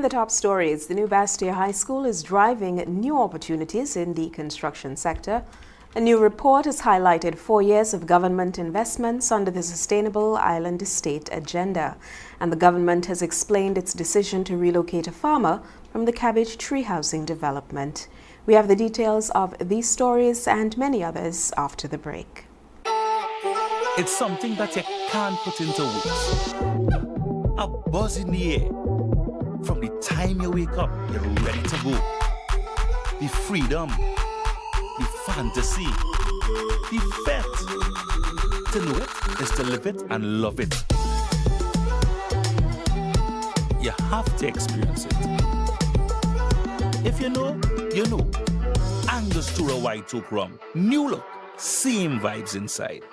In the top stories, the new Bastia High School is driving new opportunities in the construction sector. A new report has highlighted 4 years of government investments under the Sustainable Island Estate agenda. And the government has explained its decision to relocate a farmer from the Cabbage Tree housing development. We have the details of these stories and many others after the break. It's something that you can't put into words. A buzz in the air. From the time you wake up, you're ready to go. The freedom, the fantasy, the fete. To know it is to live it and love it. You have to experience it. If you know, you know. Angostura White Oak Rum. New look, same vibes inside.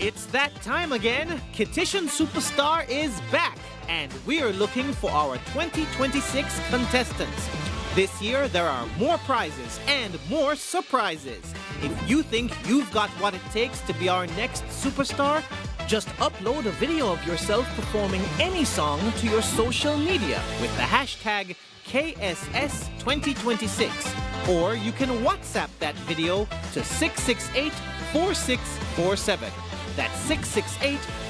It's that time again. Kitchen Superstar is back, and we are looking for our 2026 contestants. This year, there are more prizes and more surprises. If you think you've got what it takes to be our next superstar, just upload a video of yourself performing any song to your social media with the hashtag KSS2026, or you can WhatsApp that video to 668-4647. That's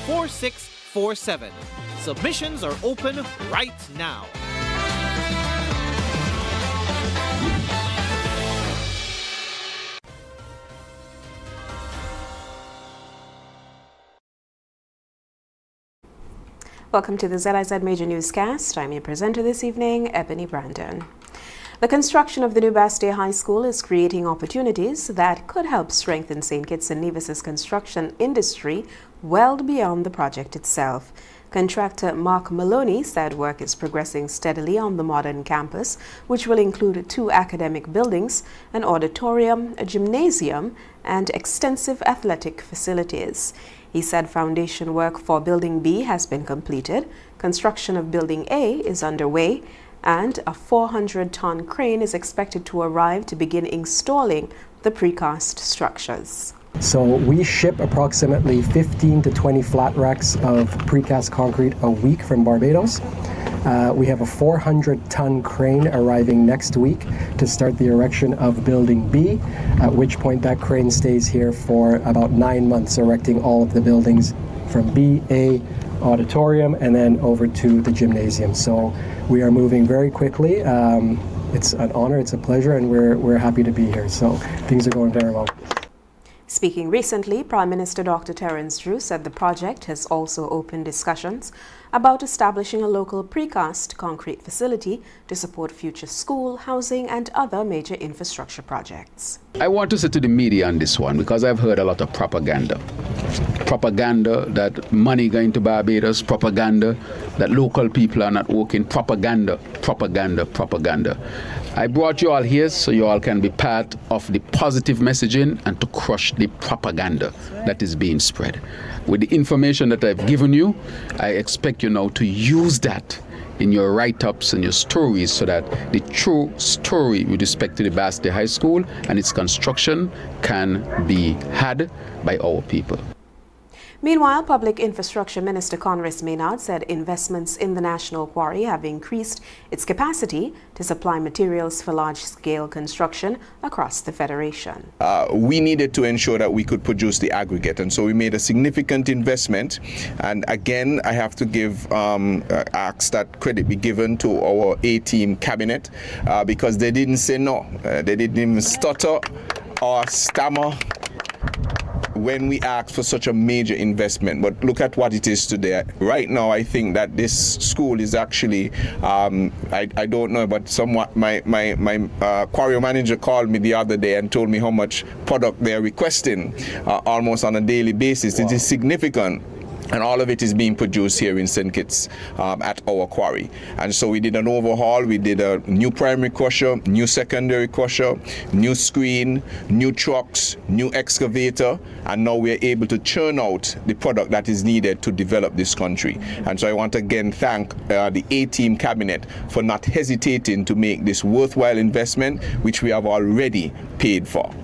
668-4647. Submissions are open right now. Welcome to the ZIZ Major Newscast. I'm your presenter this evening, Ebony Brandon. The construction of the new Bastia High School is creating opportunities that could help strengthen St. Kitts and Nevis's construction industry well beyond the project itself. Contractor Mark Maloney said work is progressing steadily on the modern campus, which will include 2 academic buildings, an auditorium, a gymnasium, and extensive athletic facilities. He said foundation work for Building B has been completed, construction of Building A is underway, and a 400-ton crane is expected to arrive to begin installing the precast structures. So we ship approximately 15 to 20 flat racks of precast concrete a week from Barbados. We have a 400-ton crane arriving next week to start the erection of Building B, at which point that crane stays here for about 9 months, erecting all of the buildings from B, A, auditorium, and then over to the gymnasium. So we are moving very quickly. It's an honor, it's a pleasure, and we're happy to be here. So things are going very well. Speaking recently, Prime Minister Dr. Terence Drew said the project has also opened discussions about establishing a local precast concrete facility to support future school, housing, and other major infrastructure projects. I want to say to the media on this one, because I've heard a lot of propaganda. Propaganda that money going to Barbados, propaganda that local people are not working, propaganda. I brought you all here so you all can be part of the positive messaging and to crush the propaganda that is being spread. With the information that I've given you, I expect you now to use that in your write-ups and your stories so that the true story with respect to the Bastia High School and its construction can be had by our people. Meanwhile, Public Infrastructure Minister Conress Maynard said investments in the National Quarry have increased its capacity to supply materials for large-scale construction across the Federation. We needed to ensure that we could produce the aggregate, and so we made a significant investment. And again, I have to ask that credit be given to our A-team cabinet because they didn't say no. They didn't even stutter or stammer when we asked for such a major investment. But look at what it is today. Right now, I think that this school is actually, I don't know, but somewhat my quarry manager called me the other day and told me how much product they're requesting almost on a daily basis. Wow. It is significant. And all of it is being produced here in St. Kitts at our quarry. And so we did an overhaul. We did a new primary crusher, new secondary crusher, new screen, new trucks, new excavator, and now we're able to churn out the product that is needed to develop this country. And so I want to again thank the A-team cabinet for not hesitating to make this worthwhile investment, which we have already paid for.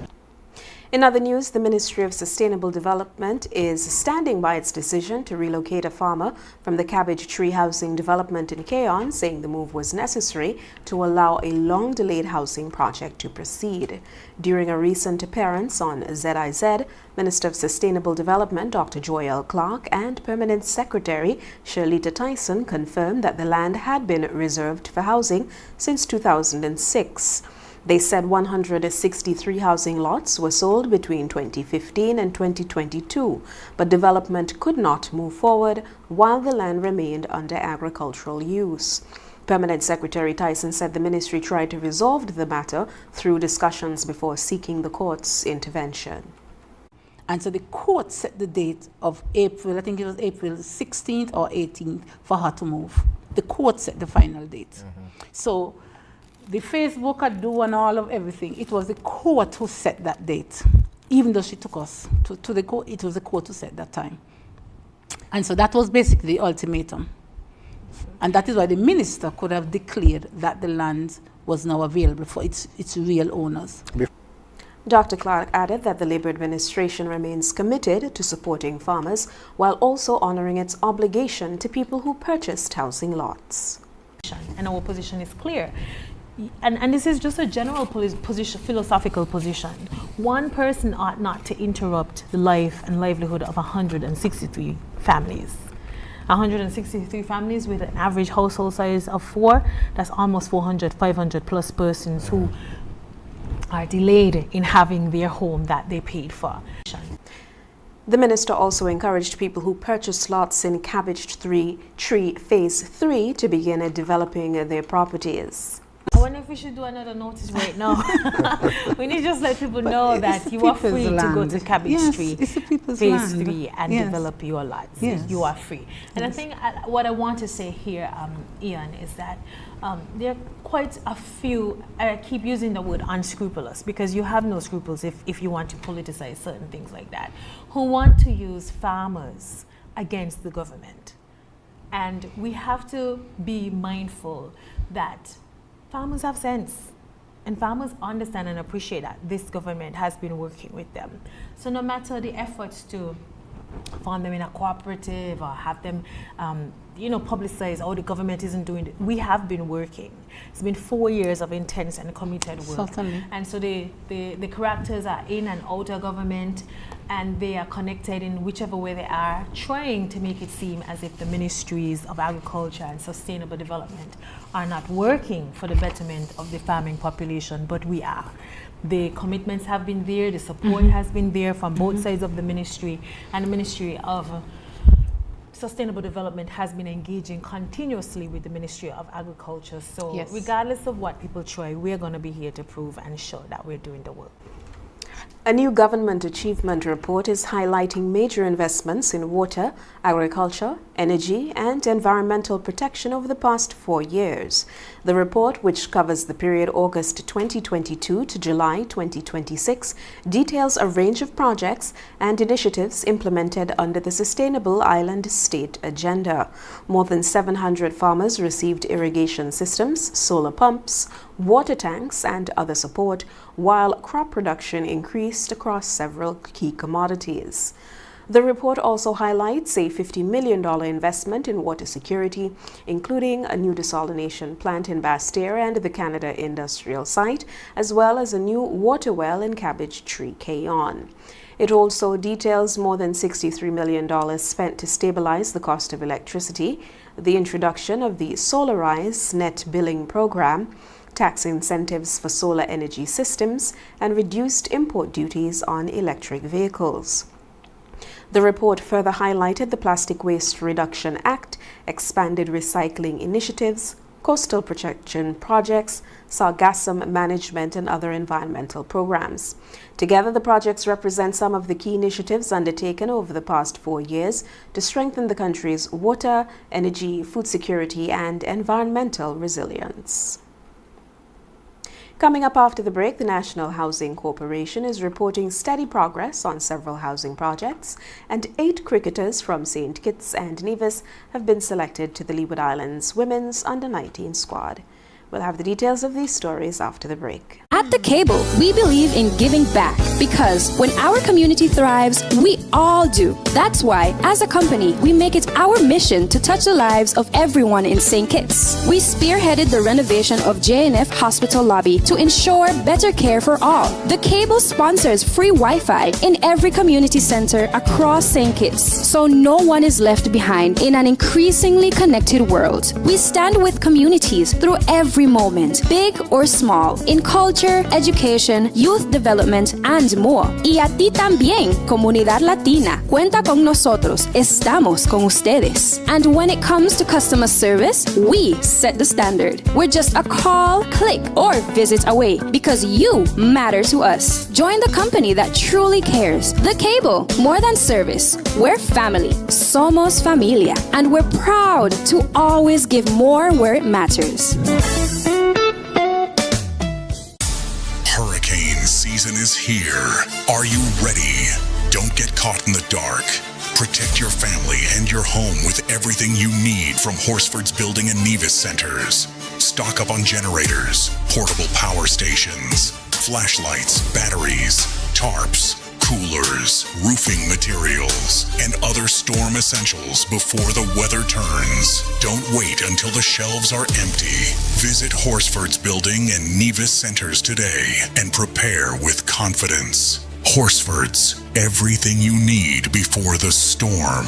In other news, the Ministry of Sustainable Development is standing by its decision to relocate a farmer from the Cabbage Tree housing development in Cayon, saying the move was necessary to allow a long-delayed housing project to proceed. During a recent appearance on ZIZ, Minister of Sustainable Development Dr. Joy Clark and Permanent Secretary Shirlita Tyson confirmed that the land had been reserved for housing since 2006. They said 163 housing lots were sold between 2015 and 2022, but development could not move forward while the land remained under agricultural use. Permanent Secretary Tyson said the ministry tried to resolve the matter through discussions before seeking the court's intervention. And so the court set the date of April, I think it was April 16th or 18th for her to move. The court set the final date. Mm-hmm. So the Facebook had do and all of everything. It was the court who set that date. Even though she took us to the court, it was the court who set that time. And so that was basically the ultimatum. And that is why the minister could have declared that the land was now available for its real owners. Dr. Clark added that the Labour administration remains committed to supporting farmers while also honouring its obligation to people who purchased housing lots. And our position is clear. And this is just a general position, philosophical position. One person ought not to interrupt the life and livelihood of 163 families. 163 families with an average household size of 4, that's almost 400, 500 plus persons who are delayed in having their home that they paid for. The minister also encouraged people who purchased lots in Cabbage Tree Phase 3 to begin developing their properties. I wonder if we should do another notice right now. We need to just let people know that you are free to go to Cabbage Tree Phase 3 and develop your lots. Yes. You are free. And I think what I want to say here, Ian, is that there are quite a few, I keep using the word unscrupulous because you have no scruples if you want to politicize certain things like that, who want to use farmers against the government. And we have to be mindful that farmers have sense, and farmers understand and appreciate that this government has been working with them. So no matter the efforts to form them in a cooperative or have them, publicize, oh, the government isn't doing it, we have been working. It's been 4 years of intense and committed work. Certainly. And so the characters are in and out of government, and they are connected in whichever way they are, trying to make it seem as if the ministries of agriculture and sustainable development are not working for the betterment of the farming population, but we are. The commitments have been there, the support has been there from both sides of the ministry, and the Ministry of Sustainable Development has been engaging continuously with the Ministry of Agriculture. So regardless of what people try, we're going to be here to prove and show that we're doing the work. A new government achievement report is highlighting major investments in water, agriculture, energy, and environmental protection over the past 4 years. The report, which covers the period August 2022 to July 2026, details a range of projects and initiatives implemented under the Sustainable Island State Agenda. More than 700 farmers received irrigation systems, solar pumps, water tanks, and other support, while crop production increased across several key commodities. The report also highlights a $50 million investment in water security, including a new desalination plant in Bastia and the Canada Industrial Site, as well as a new water well in Cabbage Tree, Cayon. It also details more than $63 million spent to stabilize the cost of electricity, the introduction of the Solarize net billing program, tax incentives for solar energy systems, and reduced import duties on electric vehicles. The report further highlighted the Plastic Waste Reduction Act, expanded recycling initiatives, coastal protection projects, sargassum management, and other environmental programs. Together, the projects represent some of the key initiatives undertaken over the past 4 years to strengthen the country's water, energy, food security, and environmental resilience. Coming up after the break, the National Housing Corporation is reporting steady progress on several housing projects, and 8 cricketers from St. Kitts and Nevis have been selected to the Leeward Islands Women's Under-19 squad. We'll have the details of these stories after the break. At The Cable, we believe in giving back because when our community thrives, we all do. That's why, as a company, we make it our mission to touch the lives of everyone in St. Kitts. We spearheaded the renovation of JNF Hospital lobby to ensure better care for all. The Cable sponsors free Wi-Fi in every community center across St. Kitts, so no one is left behind in an increasingly connected world. We stand with communities through every moment, big or small, in culture, education, youth development, and more. Y a ti también, Comunidad Latina. Cuenta con nosotros. Estamos con ustedes. And when it comes to customer service, we set the standard. We're just a call, click, or visit away because you matter to us. Join the company that truly cares. The Cable, more than service. We're family. Somos familia. And we're proud to always give more where it matters. Hurricane season is here. Are you ready? Don't get caught in the dark. Protect your family and your home with everything you need from Horsford's Building and Nevis Centers. Stock up on generators, portable power stations, flashlights, batteries, tarps, coolers, roofing materials, and other storm essentials before the weather turns. Don't wait until the shelves are empty. Visit Horsford's Building and Nevis Centers today and prepare with confidence. Horsford's, everything you need before the storm.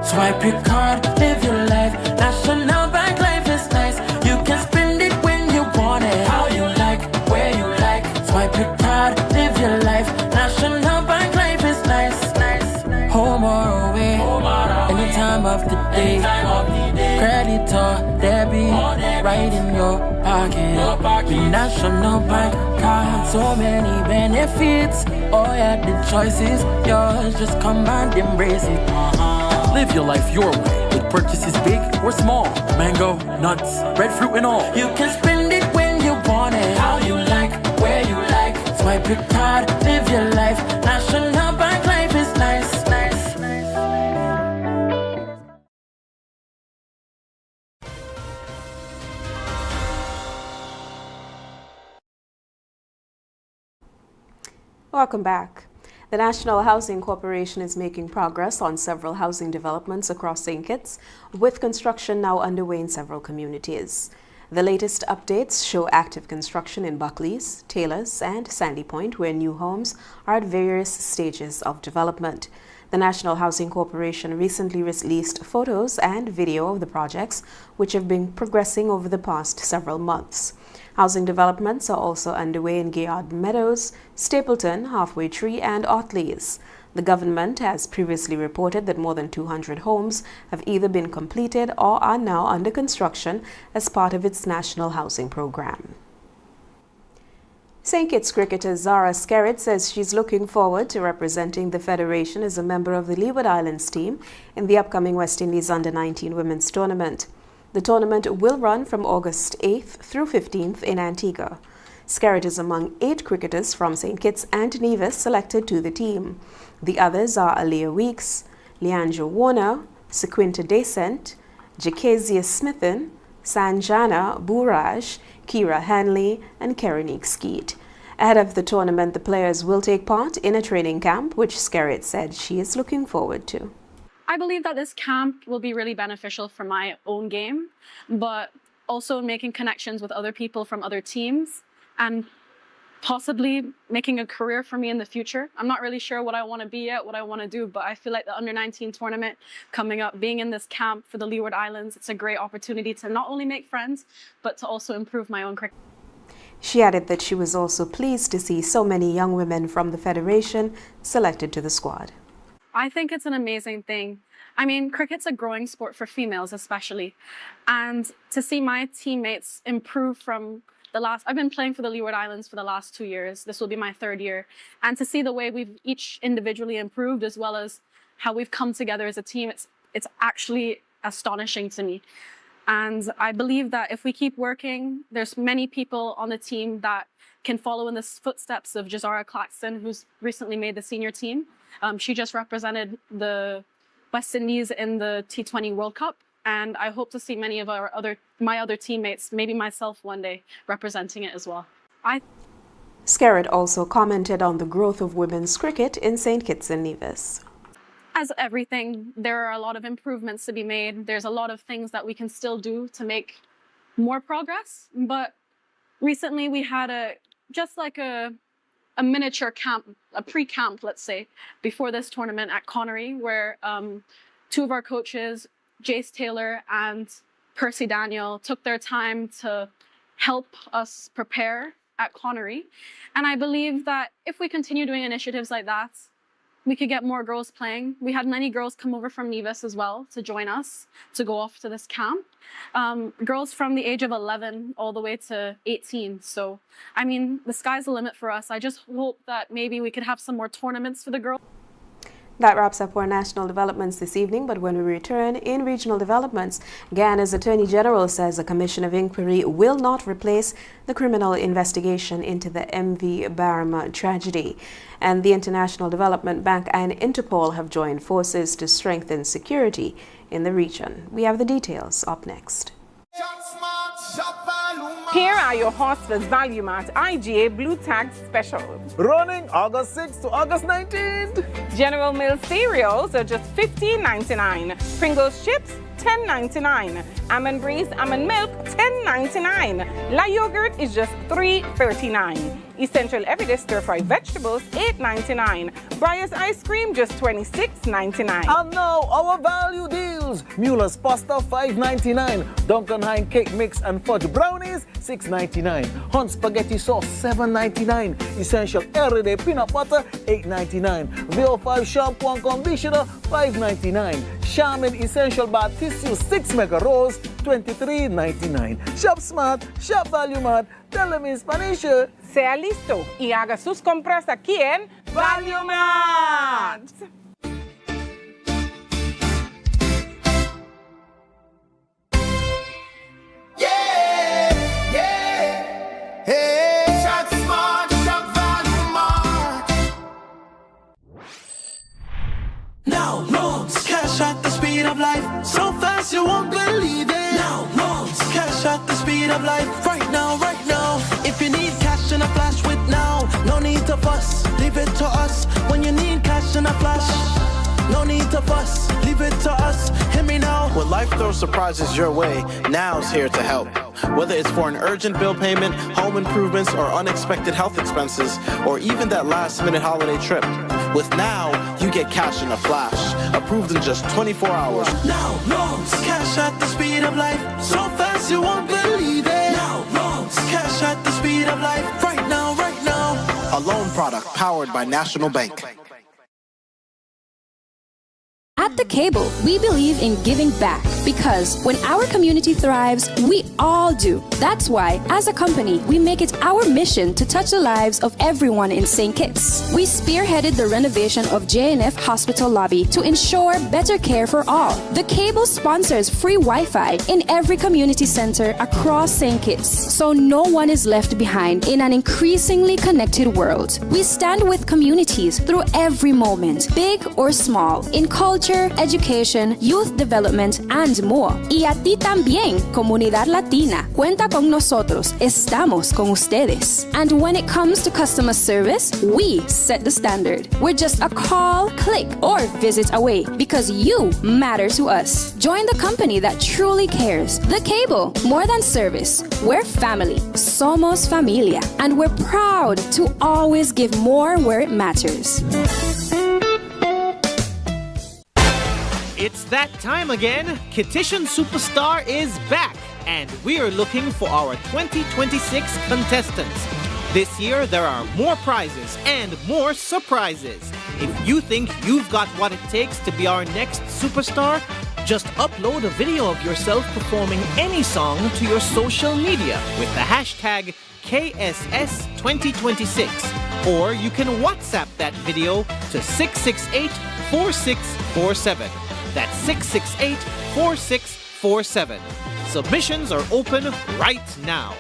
Swipe your card, live your life. National Bank Life is nice. You can spend it when you want it, how you like, where you like. Swipe your card, live your life. National Bank Life is nice, nice. Home or away, any time of the day. Credit or debit, right in your pocket. With National Bank card, so many benefits. Oh yeah, the choice is yours. Just come and embrace it. Live your life your way with purchases big or small. Mango, nuts, breadfruit and all. You can spend it when you want it, how you like, where you like. Swipe your card, live your life. National Bank Life is nice, nice, nice. Welcome back. The National Housing Corporation is making progress on several housing developments across St. Kitts, with construction now underway in several communities. The latest updates show active construction in Buckley's, Taylor's, and Sandy Point, where new homes are at various stages of development. The National Housing Corporation recently released photos and video of the projects, which have been progressing over the past several months. Housing developments are also underway in Gayard Meadows, Stapleton, Halfway Tree, and Otley's. The government has previously reported that more than 200 homes have either been completed or are now under construction as part of its national housing program. St. Kitts cricketer Zara Skerritt says she's looking forward to representing the Federation as a member of the Leeward Islands team in the upcoming West Indies Under-19 Women's Tournament. The tournament will run from August 8th through 15th in Antigua. Skerritt is among 8 cricketers from St. Kitts and Nevis selected to the team. The others are Aaliyah Weeks, Leandra Warner, Sequinta Descent, Jacazia Smithen, Sanjana Buraj, Kira Hanley, and Kerenique Skeet. Ahead of the tournament, the players will take part in a training camp, which Skerritt said she is looking forward to. I believe that this camp will be really beneficial for my own game, but also making connections with other people from other teams and possibly making a career for me in the future. I'm not really sure what I want to be yet, what I want to do, but I feel like the Under-19 tournament coming up, being in this camp for the Leeward Islands, it's a great opportunity to not only make friends, but to also improve my own cricket. She added that she was also pleased to see so many young women from the Federation selected to the squad. I think it's an amazing thing. I mean, cricket's a growing sport for females especially. And to see my teammates improve from I've been playing for the Leeward Islands for the last 2 years. This will be my 3rd year. And to see the way we've each individually improved as well as how we've come together as a team, it's actually astonishing to me. And I believe that if we keep working, there's many people on the team that can follow in the footsteps of Jazara Claxton, who's recently made the senior team. She just represented the West Indies in the T20 World Cup. And I hope to see many of my other teammates, maybe myself one day, representing it as well. Skerritt also commented on the growth of women's cricket in St. Kitts and Nevis. As everything, there are a lot of improvements to be made. There's a lot of things that we can still do to make more progress. But recently we had a miniature camp, a pre-camp, let's say, before this tournament at Connery, where 2 of our coaches, Jace Taylor and Percy Daniel, took their time to help us prepare at Connery. And I believe that if we continue doing initiatives like that, we could get more girls playing. We had many girls come over from Nevis as well to join us, to go off to this camp. Girls from the age of 11 all the way to 18. So, I mean, the sky's the limit for us. I just hope that maybe we could have some more tournaments for the girls. That wraps up our national developments this evening, but when we return in regional developments, Guyana's Attorney General says a commission of inquiry will not replace the criminal investigation into the MV Barama tragedy. And the International Development Bank and Interpol have joined forces to strengthen security in the region. We have the details up next. Here are your Horsford's Value Mart IGA Blue Tag specials. Running August 6th to August 19th. General Mills cereals are just $15.99. Pringles chips, $10.99. Almond Breeze almond milk, $10.99. La yogurt is just $3.39. Essential Everyday Stir-Fry Vegetables, $8.99. Breyers ice cream, just $26.99. And now our value deals. Mueller's pasta, $5.99. Duncan Hine cake mix and fudge brownies, $6.99. Hunt spaghetti sauce, $7.99. Essential Everyday peanut butter, $8.99. VO5 shampoo and conditioner, $5.99. Charmin Essential Bath Tissue 6 Mega Rolls, $23.99. Shop smart, shop value mart. Tell them in Spanish. Sea listo y haga sus compras aquí en Value Mart. Now loans, cash at the speed of life, so fast you won't believe it. Now loans, cash at the speed of life, right now, right now. If you need cash in a flash with now, no need to fuss, leave it to us. When you need cash in a flash, no need to fuss, leave it to us. Hear me now. When life throws surprises your way, now's here to help. Whether it's for an urgent bill payment, home improvements, or unexpected health expenses, or even that last-minute holiday trip. With Now, you get cash in a flash, approved in just 24 hours. Now loans, cash at the speed of life, so fast you won't believe it. Now loans, cash at the speed of life, right now, right now. A loan product powered by National Bank. At The Cable, we believe in giving back because when our community thrives, we all do. That's why, as a company, we make it our mission to touch the lives of everyone in St. Kitts. We spearheaded the renovation of JNF Hospital lobby to ensure better care for all. The Cable sponsors free Wi-Fi in every community center across St. Kitts, so no one is left behind in an increasingly connected world. We stand with communities through every moment, big or small, in culture, education, youth development, and and more. Y a ti también, comunidad latina. Cuenta con nosotros. Estamos con ustedes. And when it comes to customer service, we set the standard. We're just a call, click, or visit away because you matter to us. Join the company that truly cares. The Cable, more than service. We're family. Somos familia. And we're proud to always give more where it matters. It's that time again. Petition Superstar is back, and we are looking for our 2026 contestants. This year, there are more prizes and more surprises. If you think you've got what it takes to be our next superstar, just upload a video of yourself performing any song to your social media with the hashtag KSS2026, or you can WhatsApp that video to 668-4647. That's 668-4647. Submissions are open right now.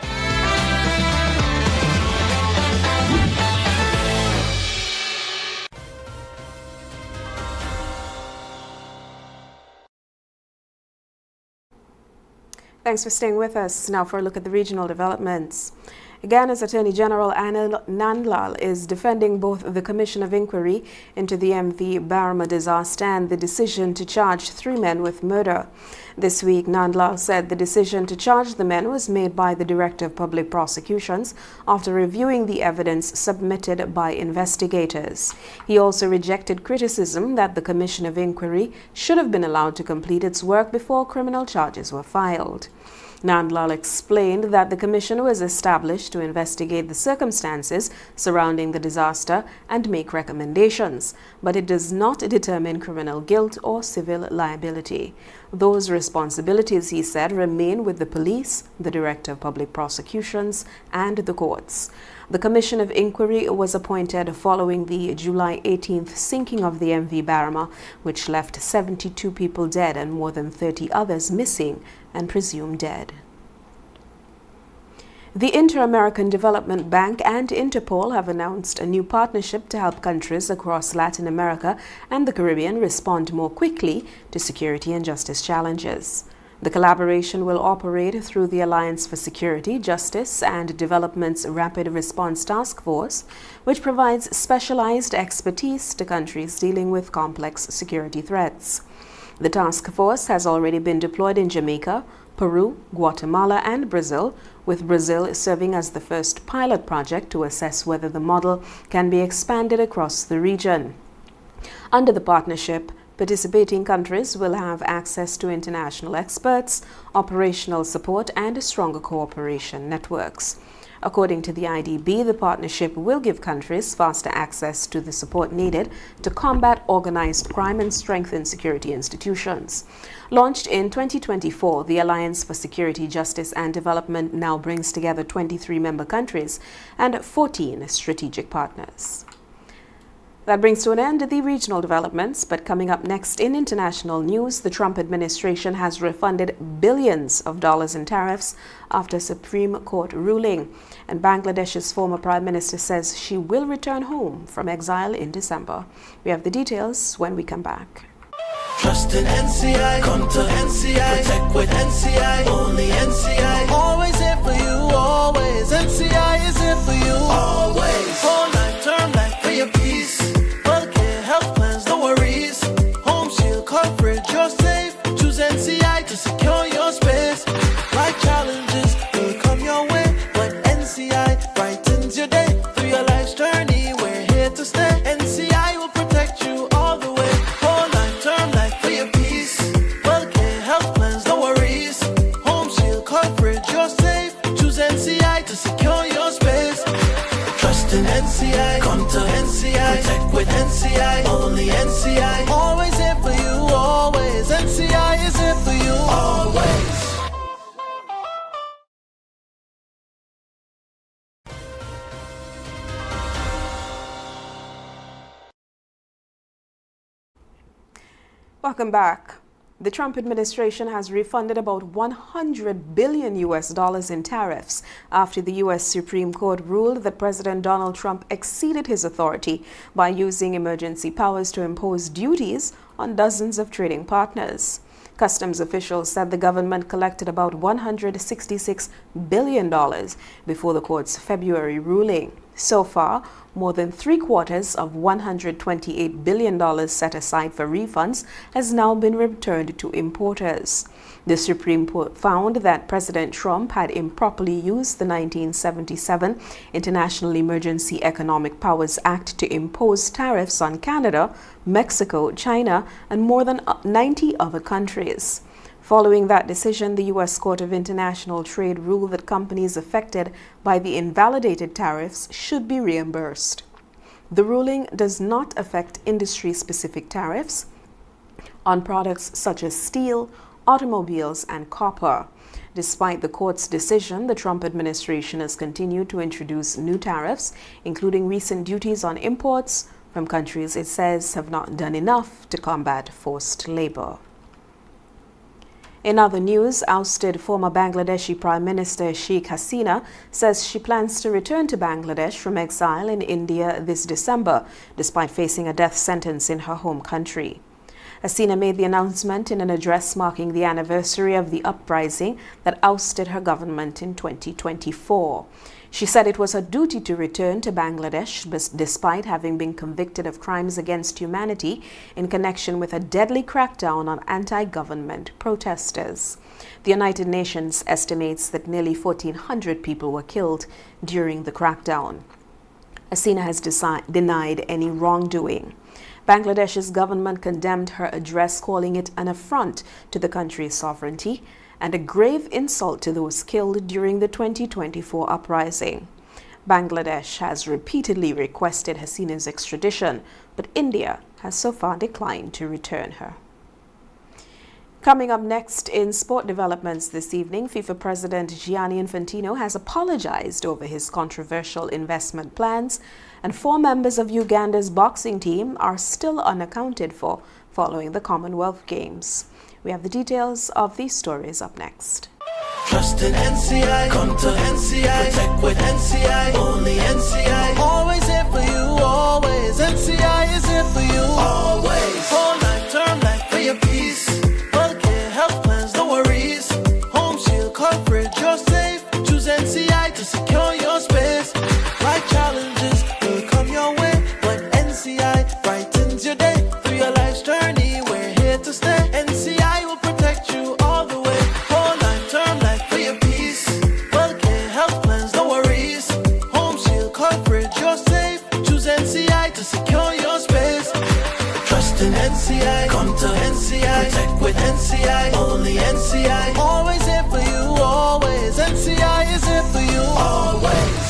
Thanks for staying with us. Now for a look at the regional developments. Ghana's Attorney General Anil Nandlal is defending both the Commission of Inquiry into the MV Barma disaster and the decision to charge 3 men with murder. This week, Nandlal said the decision to charge the men was made by the Director of Public Prosecutions after reviewing the evidence submitted by investigators. He also rejected criticism that the Commission of Inquiry should have been allowed to complete its work before criminal charges were filed. Nandlal explained that the commission was established to investigate the circumstances surrounding the disaster and make recommendations, but it does not determine criminal guilt or civil liability. Those responsibilities, he said, remain with the police, the Director of Public Prosecutions, and the courts. The Commission of Inquiry was appointed following the July 18th sinking of the MV Barma, which left 72 people dead and more than 30 others missing and presumed dead. The Inter-American Development Bank and Interpol have announced a new partnership to help countries across Latin America and the Caribbean respond more quickly to security and justice challenges. The collaboration will operate through the Alliance for Security, Justice and Development's Rapid Response Task Force, which provides specialized expertise to countries dealing with complex security threats. The task force has already been deployed in Jamaica, Peru, Guatemala, and Brazil, with Brazil serving as the first pilot project to assess whether the model can be expanded across the region. Under the partnership, participating countries will have access to international experts, operational support, and stronger cooperation networks. According to the IDB, the partnership will give countries faster access to the support needed to combat organized crime and strengthen security institutions. Launched in 2024, the Alliance for Security, Justice and Development now brings together 23 member countries and 14 strategic partners. That brings to an end the regional developments, but coming up next in international news, the Trump administration has refunded billions of dollars in tariffs after Supreme Court ruling. And Bangladesh's former Prime Minister says she will return home from exile in December. We have the details when we come back. Trust in NCI, come to NCI, protect with NCI, only NCI, always here for you, always, NCI is here for you, always, whole life, term life for your peace, healthcare, health plans, no worries, home shield coverage, you're safe, choose NCI to secure your space, life challenges will come your way, but NCI brightens your day, through your life's journey, we're here to stay, NCI will protect you all the way, whole life, term life for your peace, healthcare, health plans, no worries, home shield coverage, you're safe, choose NCI to secure your space, trust in NCI, come to NCI, protect with NCI, only NCI, always here for you, always, NCI is here for you, always. Welcome back. The Trump administration has refunded about $100 billion in tariffs after the U.S. Supreme Court ruled that President Donald Trump exceeded his authority by using emergency powers to impose duties on dozens of trading partners. Customs officials said the government collected about $166 billion before the court's February ruling. So far, more than three-quarters of $128 billion set aside for refunds has now been returned to importers. The Supreme Court found that President Trump had improperly used the 1977 International Emergency Economic Powers Act to impose tariffs on Canada, Mexico, China, and more than 90 other countries. Following that decision, the U.S. Court of International Trade ruled that companies affected by the invalidated tariffs should be reimbursed. The ruling does not affect industry-specific tariffs on products such as steel, automobiles, and copper. Despite the court's decision, the Trump administration has continued to introduce new tariffs, including recent duties on imports from countries it says have not done enough to combat forced labor. In other news, ousted former Bangladeshi Prime Minister Sheikh Hasina says she plans to return to Bangladesh from exile in India this December, despite facing a death sentence in her home country. Hasina made the announcement in an address marking the anniversary of the uprising that ousted her government in 2024. She said it was her duty to return to Bangladesh despite having been convicted of crimes against humanity in connection with a deadly crackdown on anti-government protesters. The United Nations estimates that nearly 1,400 people were killed during the crackdown. Hasina has denied any wrongdoing. Bangladesh's government condemned her address, calling it an affront to the country's sovereignty and a grave insult to those killed during the 2024 uprising. Bangladesh has repeatedly requested Hasina's extradition, but India has so far declined to return her. Coming up next in sport developments this evening, FIFA President Gianni Infantino has apologized over his controversial investment plans, and 4 members of Uganda's boxing team are still unaccounted for following the Commonwealth Games. We have the details of these stories up next. Trust in NCI, come to NCI, protect with NCI, only NCI, always here for you, always, NCI is here for you, always, whole life, term life for your peace, healthcare, health plans, no worries, home shield coverage, you're safe, choose NCI to secure your space, life challenges will come your way, but NCI brightens your day, through your life's journey, we're here to stay, NCI will protect you all the way, whole life, term life for your peace, healthcare, health plans, no worries, home shield coverage, you're safe, choose NCI to secure your space, trust in NCI, come to NCI, protect with NCI, only NCI, always here for you, always, NCI is here for you, always.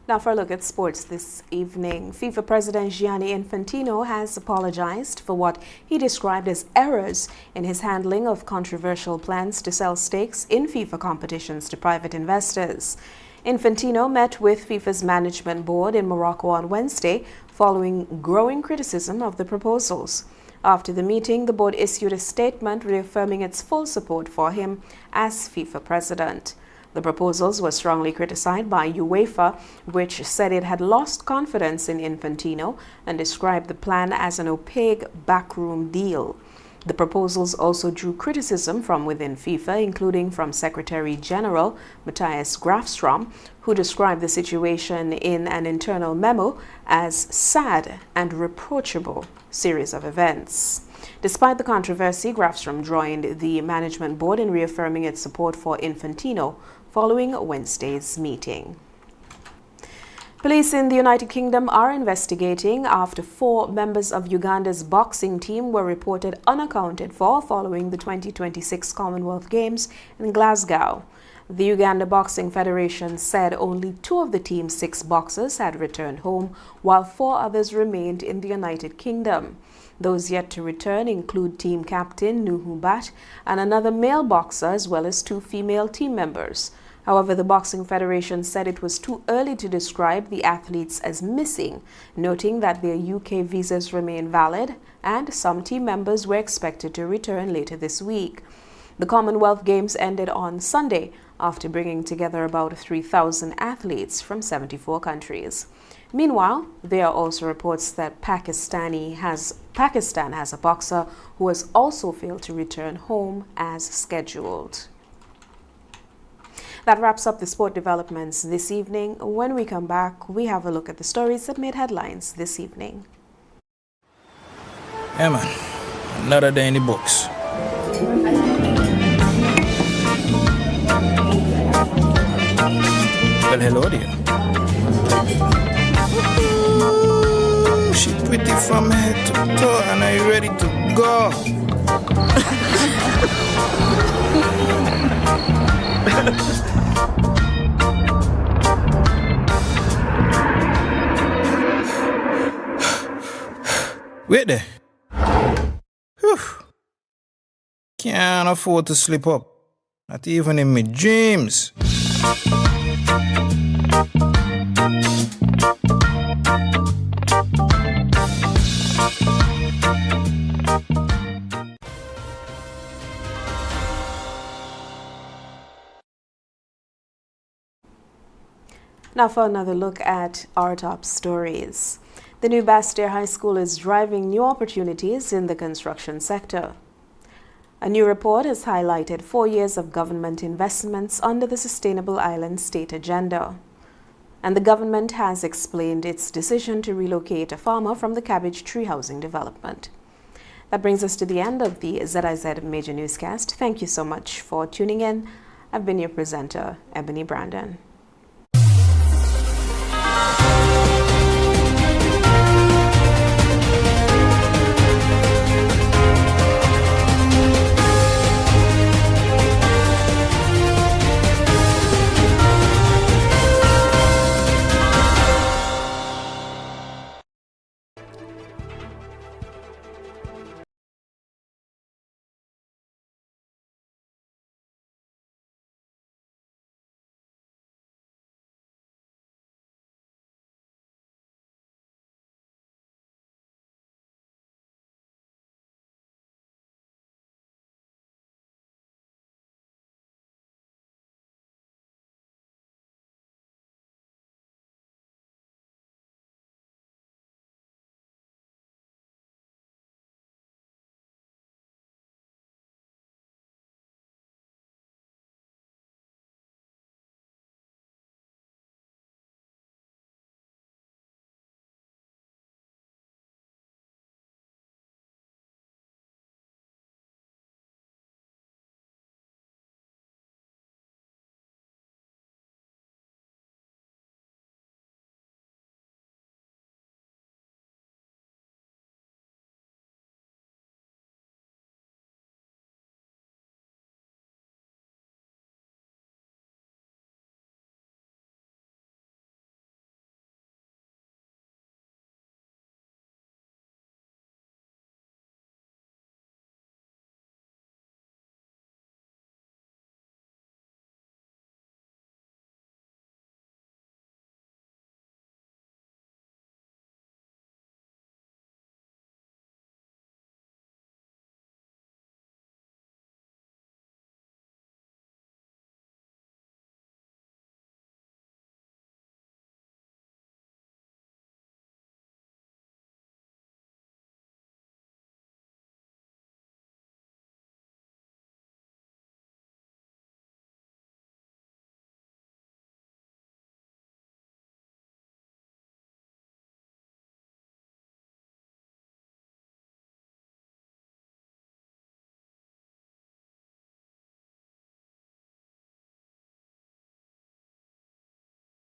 Now for a look at sports this evening. FIFA President Gianni Infantino has apologized for what he described as errors in his handling of controversial plans to sell stakes in FIFA competitions to private investors. Infantino met with FIFA's management board in Morocco on Wednesday following growing criticism of the proposals. After the meeting, the board issued a statement reaffirming its full support for him as FIFA president. The proposals were strongly criticized by UEFA, which said it had lost confidence in Infantino and described the plan as an opaque backroom deal. The proposals also drew criticism from within FIFA, including from Secretary General Matthias Grafstrom, who described the situation in an internal memo as sad and reproachable series of events. Despite the controversy, Grafstrom joined the management board in reaffirming its support for Infantino following Wednesday's meeting. Police in the United Kingdom are investigating after 4 members of Uganda's boxing team were reported unaccounted for following the 2026 Commonwealth Games in Glasgow. The Uganda Boxing Federation said only 2 of the team's 6 boxers had returned home, while 4 others remained in the United Kingdom. Those yet to return include team captain Nuhu Bat and another male boxer, as well as 2 female team members. However, the Boxing Federation said it was too early to describe the athletes as missing, noting that their UK visas remain valid and some team members were expected to return later this week. The Commonwealth Games ended on Sunday after bringing together about 3,000 athletes from 74 countries. Meanwhile, there are also reports that Pakistan has a boxer who has also failed to return home as scheduled. That wraps up the sport developments this evening. When we come back, we have a look at the stories that made headlines this evening. Yeah, man. Another day in the books. Well, hello there. Ooh, she pretty from head to toe, and are you ready to go? Wait there. Whew. Can't afford to slip up. Not even in my dreams. Now for another look at our top stories. The new Bastia High School is driving new opportunities in the construction sector. A new report has highlighted 4 years of government investments under the Sustainable Island State Agenda. And the government has explained its decision to relocate a farmer from the Cabbage Tree housing development. That brings us to the end of the ZIZ Major Newscast. Thank you so much for tuning in. I've been your presenter, Ebony Brandon.